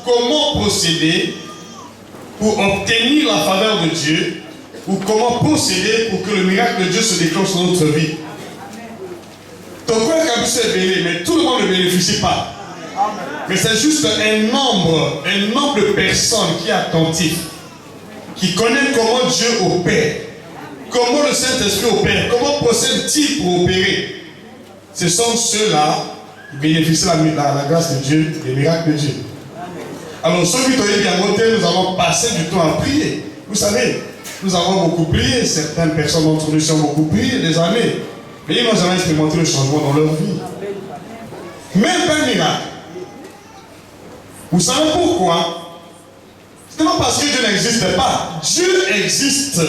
Comment procéder pour obtenir la faveur de Dieu, ou comment procéder pour que le miracle de Dieu se déclenche dans notre vie. Ton frère Kabousse est béni, mais tout le monde ne bénéficie pas. Mais c'est juste un nombre de personnes qui est attentif, qui connaît comment Dieu opère, comment le Saint-Esprit opère, comment procède-t-il pour opérer. Ce sont ceux-là qui bénéficient de la grâce de Dieu, des miracles de Dieu. Alors, ceux qui ont bien voté, nous avons passé du temps à prier. Vous savez, nous avons beaucoup prié. Certaines personnes d'entre nous ont beaucoup prié des années. Mais ils n'ont jamais expérimenté le changement dans leur vie. Même pas un miracle. Vous savez pourquoi? Ce n'est pas parce que Dieu n'existe pas. Dieu existe.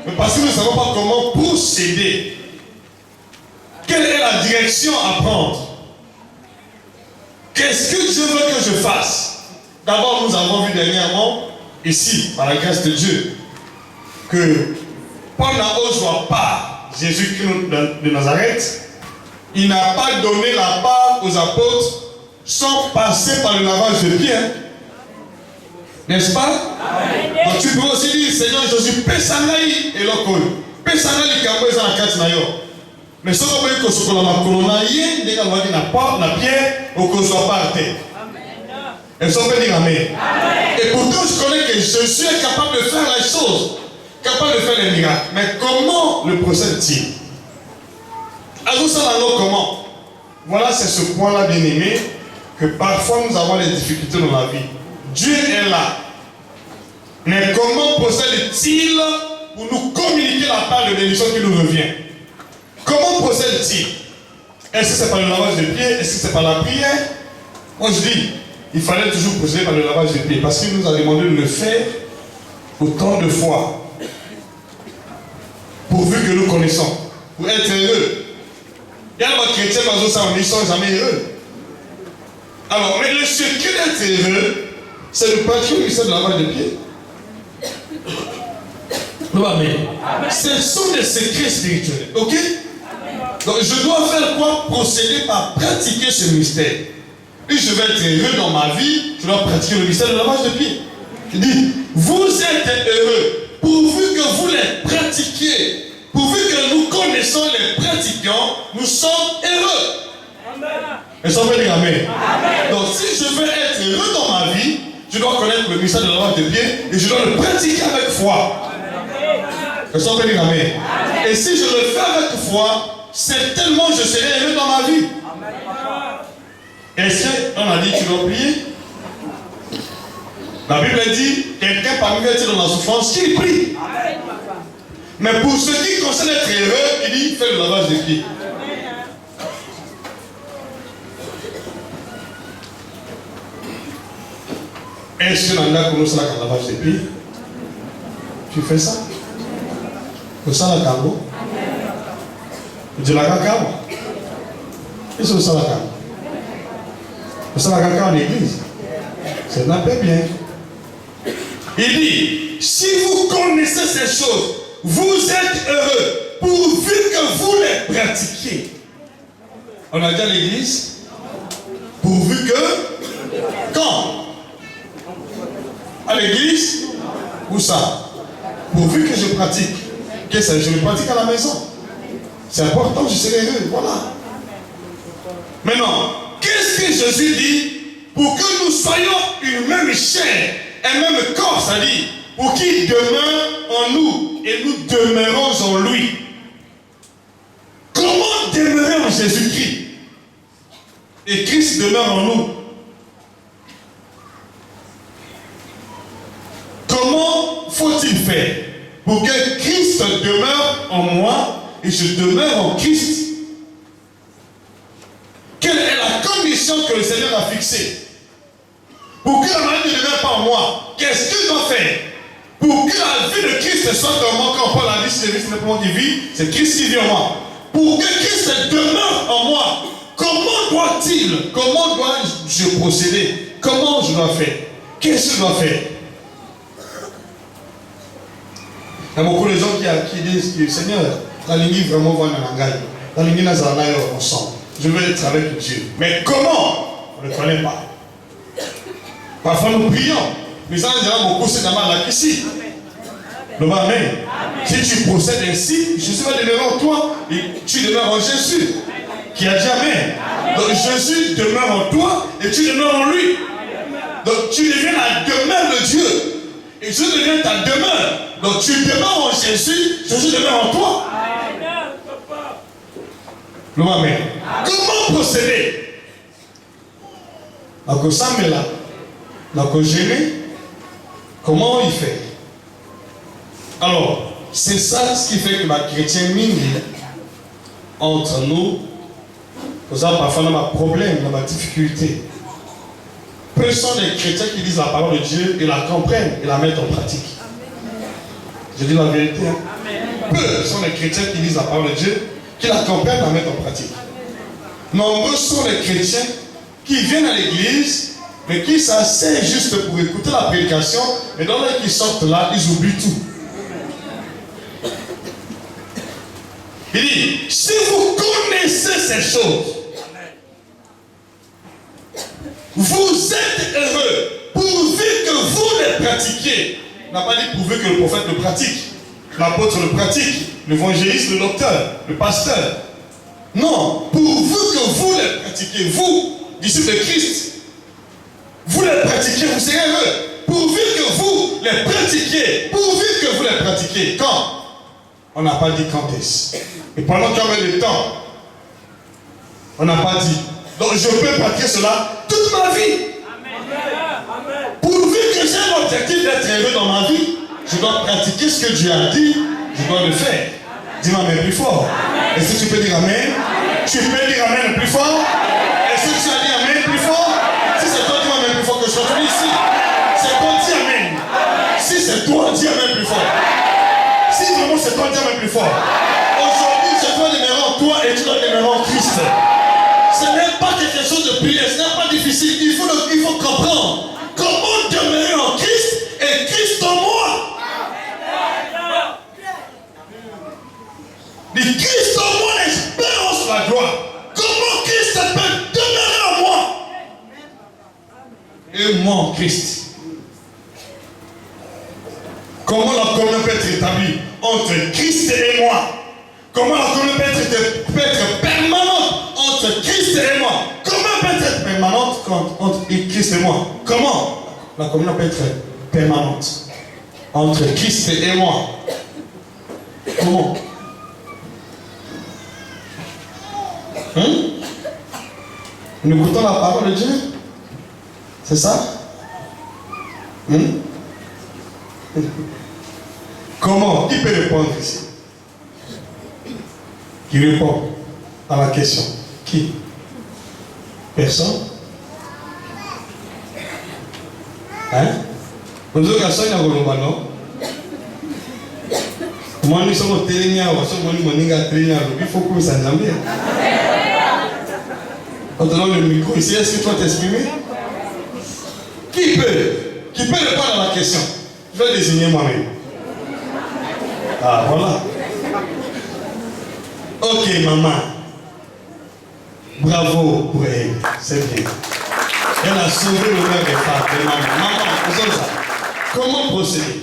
Mais parce que nous ne savons pas comment procéder. Quelle est la direction à prendre? Qu'est-ce que Dieu veut que je fasse? D'abord, nous avons vu dernièrement, ici, par la grâce de Dieu, que pendant au jour part, Jésus-Christ de Nazareth, il n'a pas donné la part aux apôtres sans passer par le lavage de pieds. N'est-ce pas? Amen. Donc tu peux aussi dire, Seigneur Jésus, Pesanaï et l'okol. Pesanaï kambo eza na kati na yo. Mais ce qu'on peut que ce qu'on a colonna yé, dès qu'on va dire na pierre, au qu'on soit pas à terre. Est-ce qu'on peut dire amen? Amen. Et pourtant, je connais que Jésus est capable de faire les choses, capable de faire les miracles. Mais comment le procède-t-il? Alors, comment? Voilà, c'est ce point-là, bien aimé, que parfois nous avons des difficultés dans la vie. Dieu est là. Mais comment procède-t-il pour nous communiquer la part de bénédiction qui nous revient? Comment procède-t-il? Est-ce que c'est par le lavage de pieds? Est-ce que c'est par la prière? Moi, je dis, il fallait toujours procéder par le lavage de pieds, parce qu'il nous a demandé de le faire autant de fois, pourvu que nous connaissons, pour être heureux. Il y a des chrétiens qui ne sont jamais heureux. Alors, mais le secret d'être heureux, c'est de pratiquer le ministère de lavage de pieds. Amen. Ce sont des secrets spirituels. Ok? Donc, je dois faire quoi? Procéder par pratiquer ce mystère. Et je vais être heureux dans ma vie, je dois pratiquer le mystère de lavage de pieds. Il dit, vous êtes heureux pourvu que vous les pratiquiez, pourvu que nous connaissons les pratiquants, nous sommes heureux. Amen. Et ça veut dire amen. Amen. Donc si je veux être heureux dans ma vie, je dois connaître le mystère de lavage de pieds et je dois le pratiquer avec foi. Et ça veut dire amen. Amen. Et si je le fais avec foi, certainement je serai heureux dans ma vie. Est-ce qu'on a dit tu dois prier? La Bible dit, quelqu'un parmi eux est dans la souffrance, qu'il prie. Amen. Mais pour ceux qui concernent être heureux, il dit, fais le lavage des pieds. Est-ce que dans la commence le lavage des pieds? Tu fais ça? Tu ça la cabo? Tu dis la cacao? Qu'est-ce que ça la cabo? Ça va quelqu'un en église. C'est un peu bien. Il dit, si vous connaissez ces choses, vous êtes heureux, pourvu que vous les pratiquiez. On a dit à l'église, pourvu que, quand? À l'église? Où ça? Pourvu que je pratique. Qu'est-ce que je le pratique à la maison? C'est important, je serai heureux. Voilà. Maintenant, qu'est-ce que Jésus dit pour que nous soyons une même chair, un même corps, c'est-à-dire pour qu'il demeure en nous et nous demeurons en lui. Comment demeurer en Jésus-Christ? Et Christ demeure en nous. Comment faut-il faire pour que Christ demeure en moi et je demeure en Christ? conditions que le Seigneur a fixées. Pour que la maladie ne demeure pas en moi, qu'est-ce que je dois faire? Pour que la vie de Christ soit en moi, quand Paul a dit, c'est le moment qui vit, c'est Christ qui vit en moi. Pour que Christ demeure en moi, comment dois-je procéder? Comment je dois faire? Qu'est-ce que je dois faire? Il y a beaucoup de gens qui disent que Seigneur, la ligne vraiment va dans l'angaï. La ligne dans ensemble. Je veux être avec Dieu. Mais comment? On ne connaît pas. Parfois nous prions. Mais ça nous dira beaucoup, c'est d'abord là qu'ici. Le Amen. Si tu procèdes ainsi, Jésus va demeurer en toi et tu demeures en Jésus. Qui a dit Amen. Donc Jésus demeure en toi et tu demeures en lui. Donc tu deviens la demeure de Dieu. Et Dieu devient ta demeure. Donc tu demeures en Jésus, Jésus demeure en toi. Le Amen. Comment procéder? Donc ça me là. Donc gêner. Comment il fait? Alors, c'est ça ce qui fait que ma chrétienne mine entre nous, pour ça parfois on a un problème, on a une difficulté. Peu sont les chrétiens qui disent la parole de Dieu et la comprennent et la mettent en pratique. Je dis la vérité. Hein? Peu sont les chrétiens qui disent la parole de Dieu, qui la comprennent et la mettent en pratique. Nombreux sont les chrétiens qui viennent à l'église, mais qui s'asseyent juste pour écouter la prédication, mais dans l'heure qu'ils sortent là, ils oublient tout. Il dit, si vous connaissez ces choses, vous êtes heureux, pourvu que vous les pratiquiez. On n'a pas dit pourvu que le prophète le pratique, l'apôtre le pratique, l'évangéliste, le docteur, le pasteur. Non, pourvu que vous les pratiquiez, vous, disciples de Christ, vous les pratiquiez, vous serez heureux. Pourvu que vous les pratiquiez, pourvu que vous les pratiquiez. Quand? On n'a pas dit quand est-ce. Et pendant combien de temps? On n'a pas dit. Donc je peux pratiquer cela toute ma vie. Amen. Pourvu que j'ai l'objectif d'être heureux dans ma vie, je dois pratiquer ce que Dieu a dit, je dois le faire. Dis-moi Amen plus fort. Est-ce que tu peux dire Amen? Tu peux dire Amen plus fort? Est-ce que tu as dit Amen plus fort? Si c'est toi, dis Amen plus fort que je sois venu ici. C'est toi, dis Amen. Si c'est toi, dis Amen plus fort. Si vraiment c'est toi, dis Amen plus fort. Aujourd'hui, je dois demeurer en toi et tu dois demeurer en Christ. Ce n'est pas quelque chose de plié, ce n'est pas difficile. Il faut comprendre comment demeurer en Christ et Christ en moi. Le Christ en moi, l'espérance, la gloire. Comment Christ peut demeurer en moi? Et moi en Christ. Comment la communion peut être établie entre Christ et moi? Comment la communion peut être permanente entre Christ et moi? Comment peut être permanente entre Christ et moi? Comment la communion peut être permanente entre Christ et moi? Comment? Nous écoutons la parole de Dieu? C'est ça? Comment? Qui peut répondre ici? Qui répond à la question? Qui? Personne? Hein? Nous autres, personne n'a pas non? Moi, nous sommes au Télénia, nous sommes au Télénia, il faut que ça n'en vienne. On te donne le micro ici, est-ce que tu vas t'exprimer? Qui peut répondre à la question? Je vais désigner moi-même. Ah, voilà. Ok, maman. Bravo pour elle. C'est bien. Elle a sauvé l'honneur des femmes, des mamans. Maman, faisons ça. Comment procéder?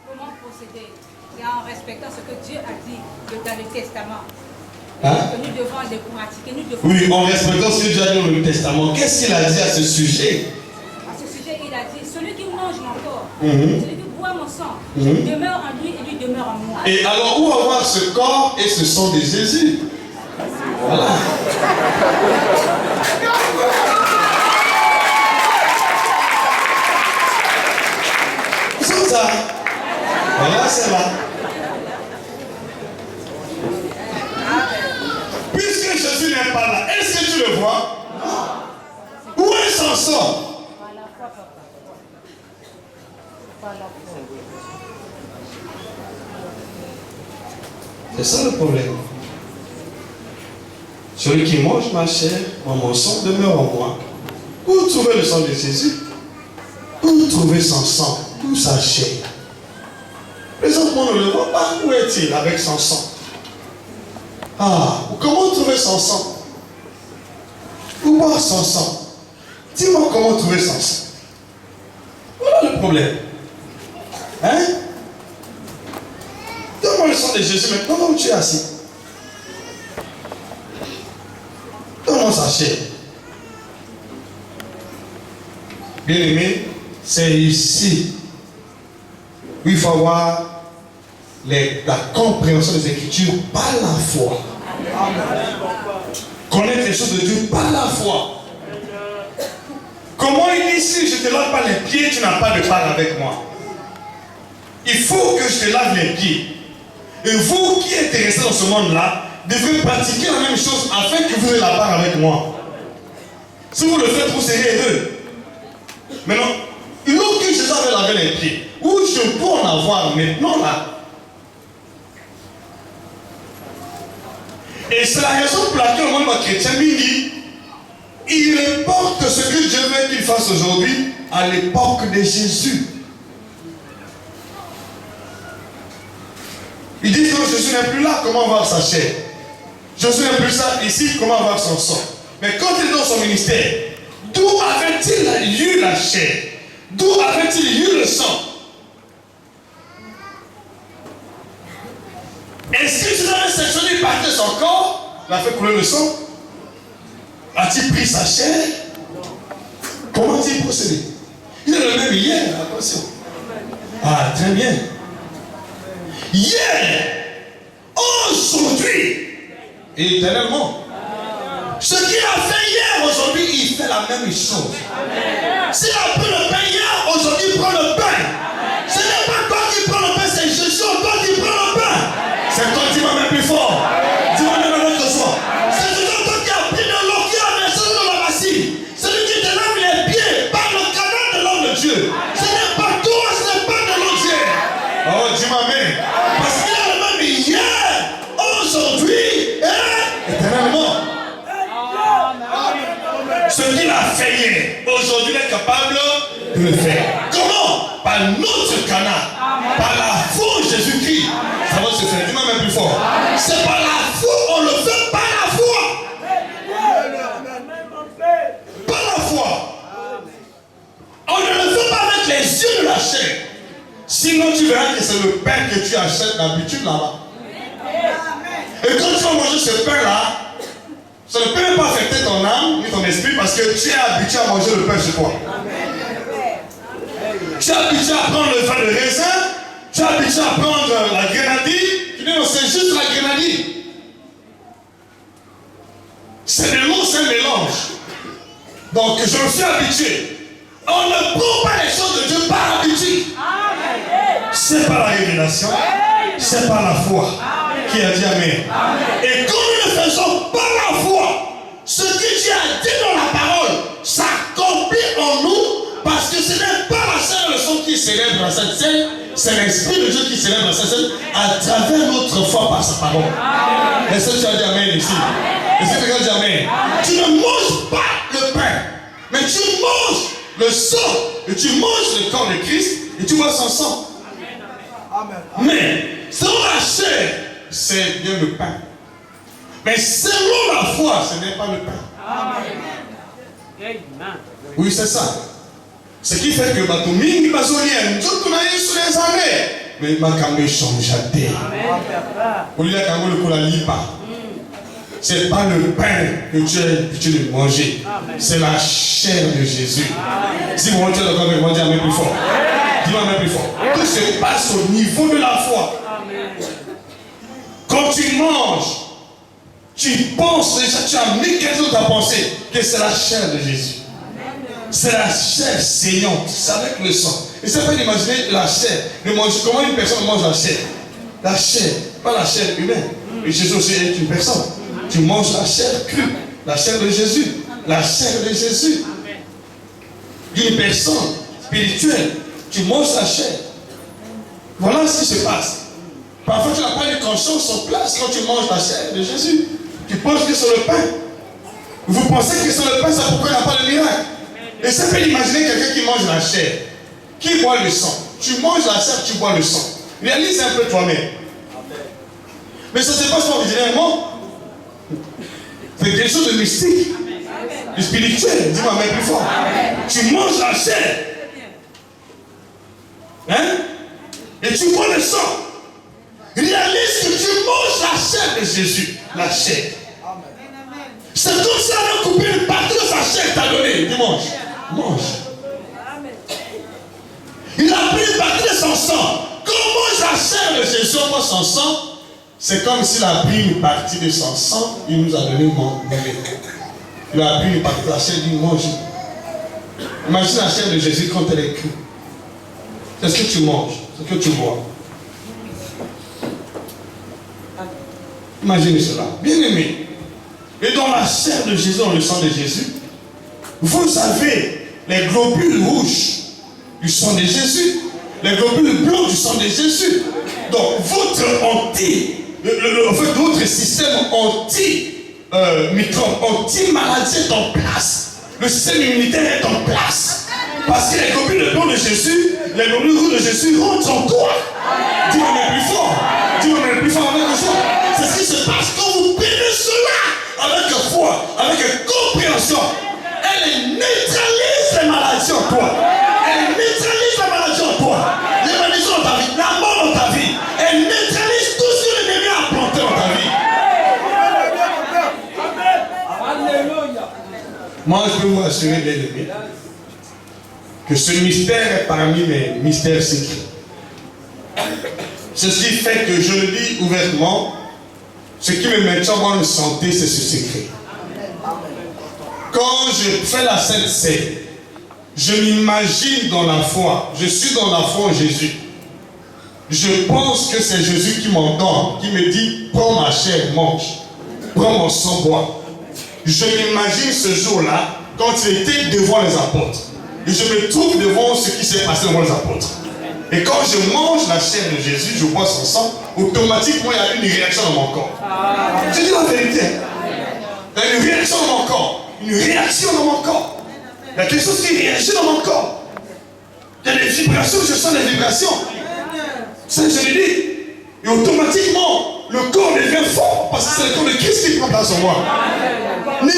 Comment procéder? C'est en respectant ce que Dieu a dit dans le Testament. Hein? Que nous devons les pratiquer. Oui, en respectant ce que Dieu a dit dans le Testament. Qu'est-ce qu'il a dit à ce sujet? À ce sujet, il a dit, celui qui mange mon corps, celui qui boit mon sang, je demeure en lui et lui demeure en moi. Et alors, où avoir ce corps et ce sang de Jésus? Voilà. C'est ça. Voilà, c'est là. Puisque Jésus n'est pas là, est-ce que tu le vois? sort. C'est ça le problème. Celui qui mange ma chair, mon sang demeure en moi. Où trouver le sang de Jésus? Où trouver son sang? Où sa chair? Présentement, nous ne le voit pas. Où est-il avec son sang? Ah, comment trouver son sang? Où boire son sang? Dis-moi comment trouver son sang. Voilà le problème. Hein? Donne-moi le sang de Jésus maintenant où tu es assis. Donne-moi sa chair. Bien aimé, c'est ici où il faut avoir la compréhension des Écritures par la foi. Connaître les choses de Dieu par la foi. Comment il dit si je te lave pas les pieds, tu n'as pas de part avec moi? Il faut que je te lave les pieds. Et vous qui êtes restés dans ce monde-là, devrez pratiquer la même chose afin que vous ayez la part avec moi. Si vous le faites, vous serez heureux. Maintenant, une autre que Jésus avait lavé les pieds, où je peux en avoir maintenant là. Et c'est la raison pour laquelle le monde chrétien lui dit, il importe ce que Dieu veut qu'il fasse aujourd'hui à l'époque de Jésus. Il dit que Jésus n'est plus là, comment voir sa chair? Jésus n'est plus là ici, comment voir son sang? Mais quand il est dans son ministère, d'où avait-il eu la chair? D'où avait-il eu le sang? Est-ce que Jésus avait sectionné partait son corps? Il a fait couler le sang? A-t-il pris sa chair? Comment a-t-il procédé? Il est le même hier, attention. Ah, très bien. Hier, aujourd'hui et éternellement. Ce qu'il a fait hier, aujourd'hui, il fait la même chose. S'il a pris le pain hier, aujourd'hui, il prend le pain. Ce n'est pas toi qui prends le pain, c'est Jésus, toi qui prends le pain. C'est toi qui m'as même plus fort. Dis-moi même un autre soir. C'est toi qui as pris de l'eau qui a versé dans la bassine. Celui qui te lave les pieds par le canal de l'homme de Dieu. Ce n'est pas toi, ce n'est pas de l'eau Dieu. Oh, dis-moi amen. Parce qu'il est le même hier, aujourd'hui et éternellement. Ce qu'il a fait hier, aujourd'hui il est capable de le faire. Comment? Par notre canal, par la foi en Jésus-Christ. Ça va se faire, dis-moi même plus fort. C'est par la foi, on le fait par la foi. Par la foi. On ne le fait pas avec les yeux de la chair. Sinon tu verras que c'est le pain que tu achètes d'habitude là-bas. Et quand tu vas manger ce pain-là, ça ne peut même pas affecter ton âme ni ton esprit parce que tu es habitué à manger le pain chez toi. Tu es habitué à prendre le vin de raisin, tu es habitué à prendre la grenadine, tu dis non, c'est juste la grenadine. C'est de l'eau, c'est un mélange. Donc je me suis habitué. On ne prend pas les choses de Dieu par habitude. C'est par la révélation, c'est par la foi. Qui a dit amen. Et quand nous le faisons par la foi, ce que Dieu a dit dans la parole s'accomplit en nous parce que ce n'est pas la chair et le sang qui célèbre la Sainte Seine, c'est l'Esprit de Dieu qui célèbre la Sainte Seine à travers notre foi par sa parole. Est-ce que tu as dit amen ici? Est-ce que tu as dit amen? Tu ne manges pas le pain, mais tu manges le sang et tu manges le corps de Christ et tu bois son sang. Mais selon la chair, c'est bien le pain. Mais selon la foi, ce n'est pas le pain. Oui, c'est ça. Ce qui fait que Batoumi, Bazolien, tout le monde est sur les années. Mais ma camé change à terre. Au lieu de camé le coup la lipa. C'est pas le pain que tu as l'habitude de manger. C'est la chair de Jésus. Si vous montez le corps, vous dites amen plus fort. Dis-moi amen plus fort. Tout se passe au niveau de la foi. Quand tu manges, tu penses déjà, tu as mis quelque chose à penser que c'est la chair de Jésus. C'est la chair saignante, c'est avec le sang. Et ça peut imaginer la chair. Comment une personne mange la chair? La chair, pas la chair humaine. Et Jésus aussi est une personne. Tu manges la chair crue, la chair de Jésus. La chair de Jésus. d'une personne spirituelle. Tu manges la chair. Voilà ce qui se passe. Parfois, tu n'as pas de conscience en place quand tu manges la chair de Jésus. Tu penses que c'est le pain. Vous pensez que c'est le pain, c'est pourquoi il n'y a pas de miracle. Et ça peut imaginer quelqu'un qui mange la chair, qui boit le sang. Tu manges la chair, tu bois le sang. Réalise un peu toi-même. Mais ça se passe ordinairement. C'est quelque chose de mystique, de spirituel. Dis-moi même plus fort. Tu manges la chair. Hein? Et tu bois le sang. Réalise que tu manges la chair de Jésus. La chair. C'est comme si on a coupé une partie de sa chair t'a donné. Tu manges. Mange. Il a pris une partie de son sang. Quand on mange la chair de Jésus, on mange son sang. C'est comme s'il a pris une partie de son sang. Il nous a donné manger. Il a pris une partie de la chair, il dit mange. Imagine la chair de Jésus quand elle est crue. C'est ce que tu manges, c'est ce que tu bois. Imaginez cela. Bien aimé. Et dans la chair de Jésus, dans le sang de Jésus, vous avez les globules rouges du sang de Jésus, les globules blancs du sang de Jésus. Donc votre votre système anti-microbe, anti-maladie est en place. Le système immunitaire est en place. Parce que les globules blancs de Jésus, les globules rouges de Jésus rentrent en toi. Dis-moi même plus fort. Dis-moi même plus fort avec le sang. C'est ce qui se passe quand vous prenez cela avec foi, avec compréhension. Elle neutralise les maladies en toi. Elle neutralise la maladie en toi. Les maladies dans ta vie, la mort dans ta vie. Elle neutralise tout ce que l'ennemi a planté dans ta vie. Moi, je peux vous assurer, bien aimé, que ce mystère est parmi mes mystères secrets. Ceci fait que je le dis ouvertement, ce qui me maintient en bonne santé, c'est ce secret. Quand je fais la Sainte Seine, je m'imagine dans la foi. Je suis dans la foi en Jésus. Je pense que c'est Jésus qui m'entend, qui me dit, prends ma chair, mange. Prends mon sang, bois. Je m'imagine ce jour-là, quand il était devant les apôtres. Et je me trouve devant ce qui s'est passé devant les apôtres. Et quand je mange la chair de Jésus, je bois son sang, automatiquement il y a une réaction dans mon corps. Je dis la vérité. Il y a une réaction dans mon corps. Une réaction dans mon corps. Il y a quelque chose qui réagit dans mon corps. Il y a des vibrations, je sens des vibrations. Ça, je l'ai dit. Et automatiquement, le corps devient fort parce que c'est le corps de Christ qui prend place en moi. Ne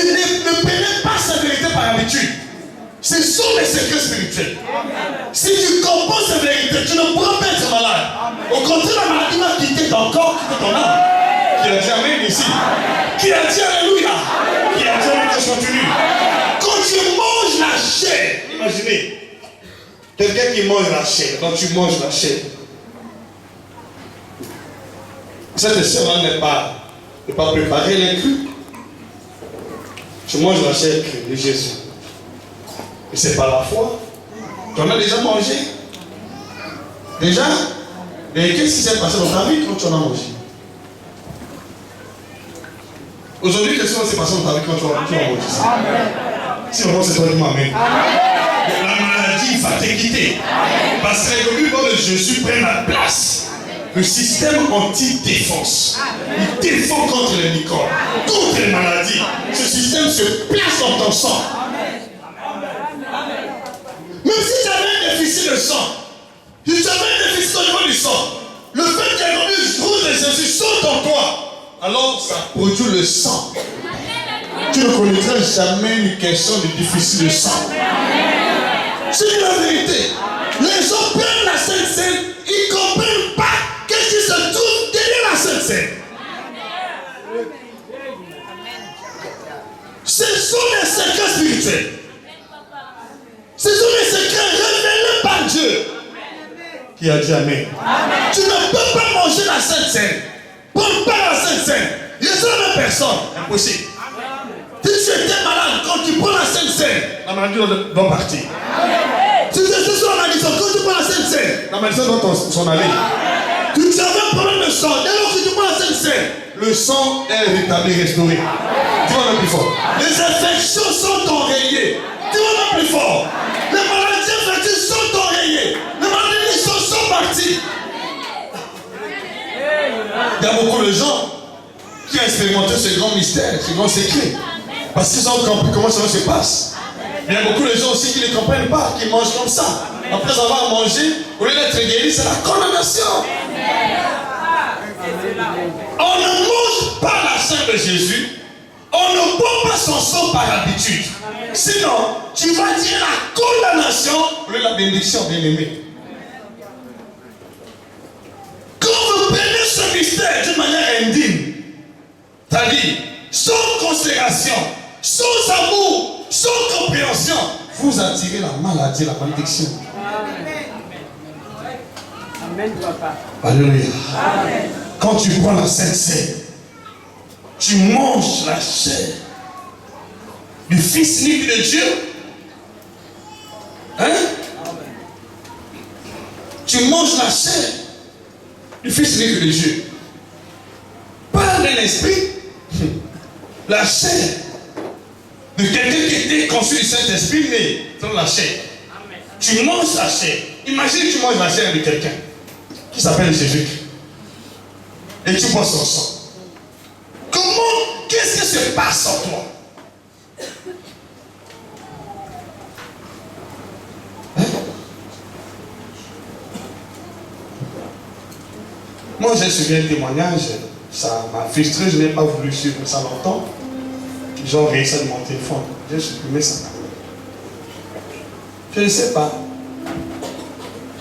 prenez pas cette vérité par habitude. Ce sont les secrets spirituels. Si tu comprends cette vérité, tu ne pourras pas être malade. Au contraire, la maladie va quitter ton corps, quitter ton âme. Qui a dit Amen ici? Qui a dit Alléluia? Qui a dit Alléluia? Continue. Quand tu manges la chair, imaginez, quelqu'un qui mange la chair, quand tu manges la chair, cette chair-là n'est pas préparée, elle est crue. Tu manges la chair crue de Jésus. Et c'est pas la foi. Tu en as déjà mangé. Déjà? Et qu'est-ce qui s'est passé dans ta vie quand tu en as mangé? Aujourd'hui, qu'est-ce qui s'est passé dans ta vie quand tu as mangé ça? Si on c'est toi qui m'amènes. La maladie va te quitter. Parce que les globules blancs de Jésus prennent la place. Le système anti-défense. Il défend contre les microbes, contre les maladies. Ce système se place dans ton sang. Même si tu avais un déficit de sang, si tu avais un déficit au niveau du sang, le fait que les globules rouges de Jésus sont en toi, alors ça produit le sang. Tu ne connaîtras jamais une question de déficit de sang. C'est la vérité. Les gens prennent la Sainte Seine, ils ne comprennent pas qu'est-ce qui se trouve derrière la Sainte Seine. Ce sont les secrets spirituels. Ce sont les secrets révélés par Dieu. Qui a dit Amen. Tu ne peux pas manger la Sainte Seine. Prends pas la Sainte Seine. Il y a la même personne. Impossible. Si tu étais malade, quand tu prends la Sainte Seine, la maladie doit partir. Si tu étais sur la maladie, quand tu prends la Sainte Seine, la maladie doit s'en aller. Tu avais un problème de sang. Dès lors que tu prends la Sainte Seine, le sang est rétabli, restauré. Dis-moi le plus fort. Les infections sont enrayées. Dis-moi le plus fort. Les expérimenter ce grand mystère, ce grand secret. Parce qu'ils ont compris comment ça se passe. Il y a beaucoup de gens aussi qui ne comprennent pas, qui mangent comme ça. Après avoir mangé, au lieu d'être guéri, c'est la condamnation. On ne mange pas la chair de Jésus. On ne boit pas son sang par habitude. Sinon, tu vas dire la condamnation au lieu de la bénédiction, bien-aimé. Quand vous prenez ce mystère d'une manière indigne, c'est-à-dire sans considération, sans amour, sans compréhension, vous attirez la maladie, la malédiction. Amen, papa. Alléluia. Quand tu prends la Sainte Seine, tu manges la chair du Fils unique de Dieu. Hein? Tu manges la chair du Fils unique de Dieu. Par l'esprit, la chair de quelqu'un qui était conçu du Saint-Esprit, né dans la chair. Tu manges la chair. Imagine que tu manges la chair de quelqu'un qui s'appelle Jésus. Et tu bois son sang. Comment, qu'est-ce qui se passe en toi? Hein? Moi, j'ai suivi un témoignage, ça m'a frustré, je n'ai pas voulu suivre ça longtemps. J'ai envoyé ça de mon téléphone, j'ai supprimé ça. Je ne sais pas.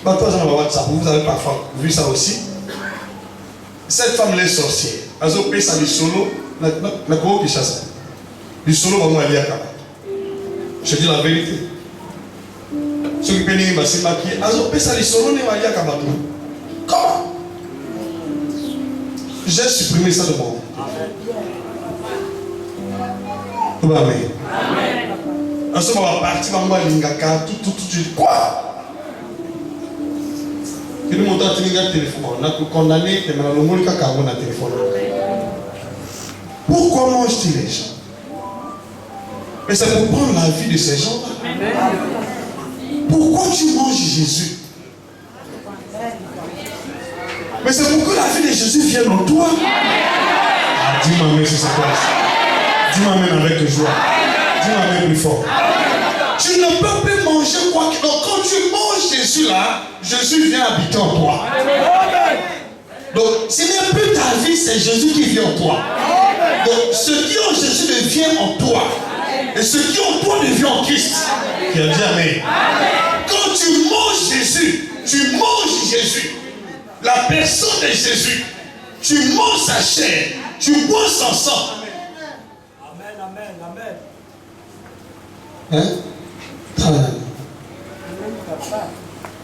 Bah, toi, j'en vais WhatsApp, vous avez parfois vu ça aussi. Cette femme, elle est sorcière. Elle a payé ça du solo. La gros qui chasse. Du solo, on va aller à Kaba. Je dis la vérité. Ceux qui payent, c'est maquillé. Elle a payé ça du solo, on va aller à Kaba. Comment? J'ai supprimé ça de moi. Amen. Ensuite, on va partir, on va aller à tout. Quoi? Il nous montre un téléphone. On a condamné, mais on a le monde qui a un téléphone. Pourquoi mangent-ils les gens? Mais c'est pour prendre la vie de ces gens-là. Pourquoi tu manges Jésus? Mais c'est pour que la vie de Jésus vienne en toi. Ah, dis-moi amen sur sa place. Dis-moi amen avec joie. Dis-moi amen plus fort. Tu ne peux plus manger quoi que. Donc quand tu manges Jésus là, Jésus vient habiter en toi. Donc ce n'est plus ta vie, c'est Jésus qui vit en toi. Donc ceux qui ont Jésus devient en toi. Et ceux qui ont toi devient en Christ. Qui a dit amen. Quand tu manges Jésus, tu manges Jésus. La personne de Jésus. Tu manges sa chair. Tu bois son sang. Amen. Hein?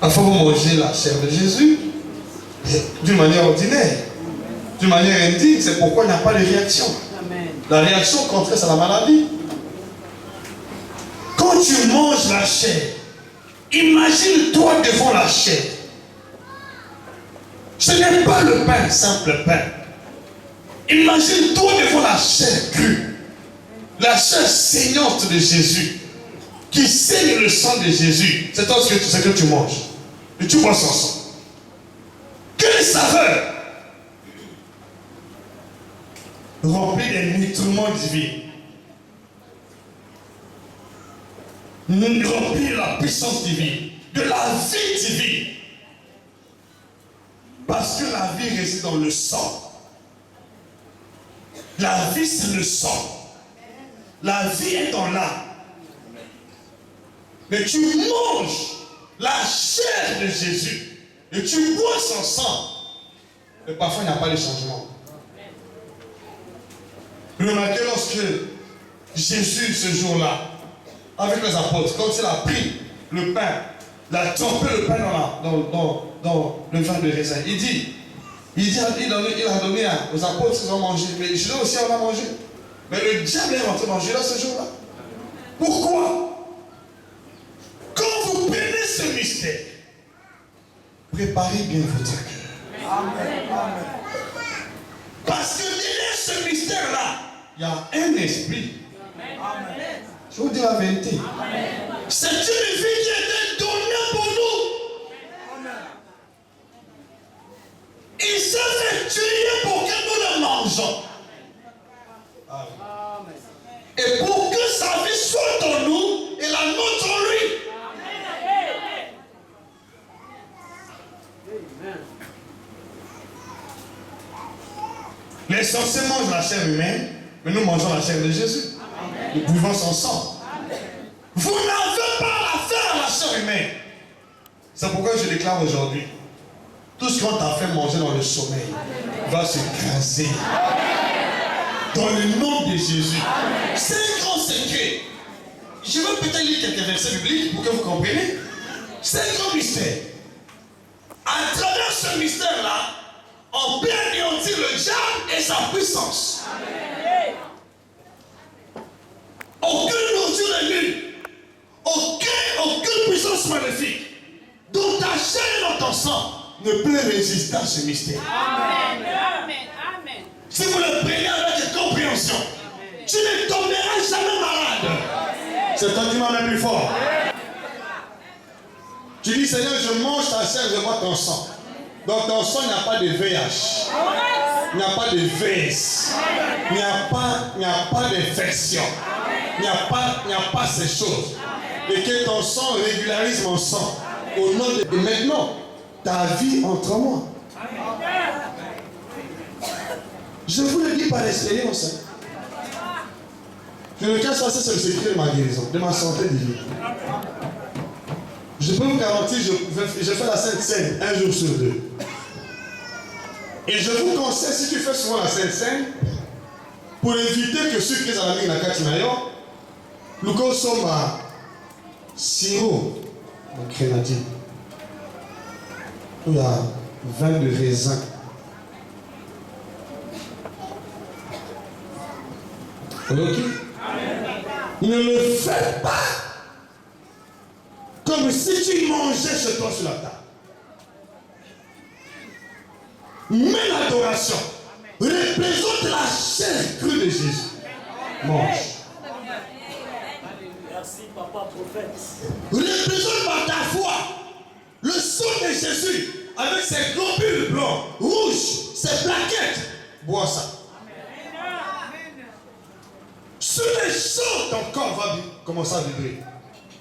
Afin vous manger la chair de Jésus d'une manière ordinaire, d'une manière indigne. C'est pourquoi il n'y a pas de réaction. La réaction contraire, c'est la maladie. Quand tu manges la chair, imagine-toi devant la chair. Ce n'est pas le pain, simple pain. Imagine-toi devant la chair crue, la chair saignante de Jésus, qui saigne le sang de Jésus. C'est ce que tu manges. Et tu bois son sang. Quelle saveur! Rempli des nutriments divins. Rempli de la puissance divine, de la vie divine. Parce que la vie réside dans le sang. La vie, c'est le sang. La vie est dans l'âme. Mais tu manges la chair de Jésus et tu bois son sang. Et parfois, il n'y a pas de changement. Remarquez lorsque Jésus, ce jour-là, avec les apôtres, quand il a pris le pain, il a trempé le pain dans le vin de raisin, il a donné aux apôtres, ils ont mangé. Mais Judas aussi en a mangé. Mais le diable est rentré dans Judas ce jour-là. Pourquoi? Quand vous prenez ce mystère, préparez bien votre cœur. Amen. Parce que derrière ce mystère-là, il y a un esprit. Amen. Je vous dis la vérité. C'est une vie qui a été donnée pour nous. Amen. Il s'est fait tuer pour que nous le mangeons. Et pour que sa vie soit en nous et la nôtre en lui. Les sorciers mangent la chair humaine, mais nous mangeons la chair de Jésus. Nous buvons son sang. Vous n'avez pas affaire à la chair humaine. C'est pourquoi je déclare aujourd'hui, tout ce qu'on t'a fait manger dans le sommeil va se craser. Dans le nom de Jésus. C'est un grand secret. Je vais peut-être lire quelques versets bibliques pour que vous compreniez. C'est un grand mystère. À travers ce mystère-là, on peut anéantir le diable et sa puissance. Aucune nourriture de nulle, aucune puissance maléfique dont ta chair et dans ton sang ne peut résister à ce mystère. Amen. Amen. Amen. Si vous le prenez avec compréhension, tu ne tomberas jamais malade. C'est toi qui m'en mets plus fort. Tu dis, Seigneur, je mange ta chair, je bois ton sang. Dans ton sang, il n'y a pas de VIH. Il n'y a pas de VS. Il n'y a pas d'infection. Il n'y a pas ces choses. Et que ton sang régularise mon sang. Au nom de... Et maintenant, ta vie entre moi. Je vous le dis par expérience. Je ne cache pas, c'est le secret de ma guérison, de ma santé divine. Je peux vous garantir, je fais la Sainte Seine un jour sur deux. Et je vous conseille, si tu fais souvent la Sainte Seine, pour éviter que ceux qui sont à la ligne de la Katinayo, nous consommons sirop de grenadine. Il y a 20 de raisin. Ok? Ne le fais pas comme si tu mangeais chez toi sur la table. Mais l'adoration représente la chair crue de Jésus. Mange. Merci, papa prophète. Représente par ta foi le sang de Jésus avec ses globules blancs, rouges, ses plaquettes. Bois ça. Sur le champ, ton corps va commencer à vibrer.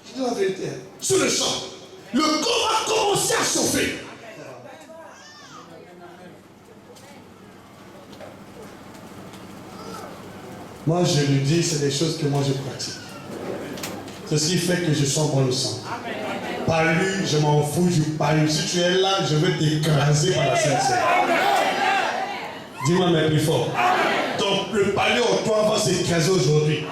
Je dis la vérité. Sur le champ, le corps va commencer à chauffer. Moi, je lui dis, c'est des choses que moi je pratique. C'est ce qui fait que je sens bon le sang. Palu, je m'en fous, je palu. Si tu es là, je vais t'écraser par la Sainte Seine. Dis-moi, mais plus fort. Donc, le palu en toi va s'écraser aujourd'hui.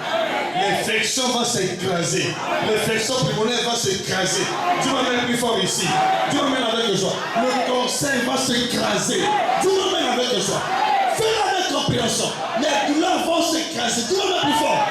L'infection va s'écraser. L'infection pulmonaire va s'écraser. Dis-moi, mais plus fort ici. Dis-moi, mais avec joie. Le cancer va s'écraser. Dis-moi, mais avec joie. Fais-le avec compréhension. Les douleurs vont s'écraser. Dis-moi, mais plus fort.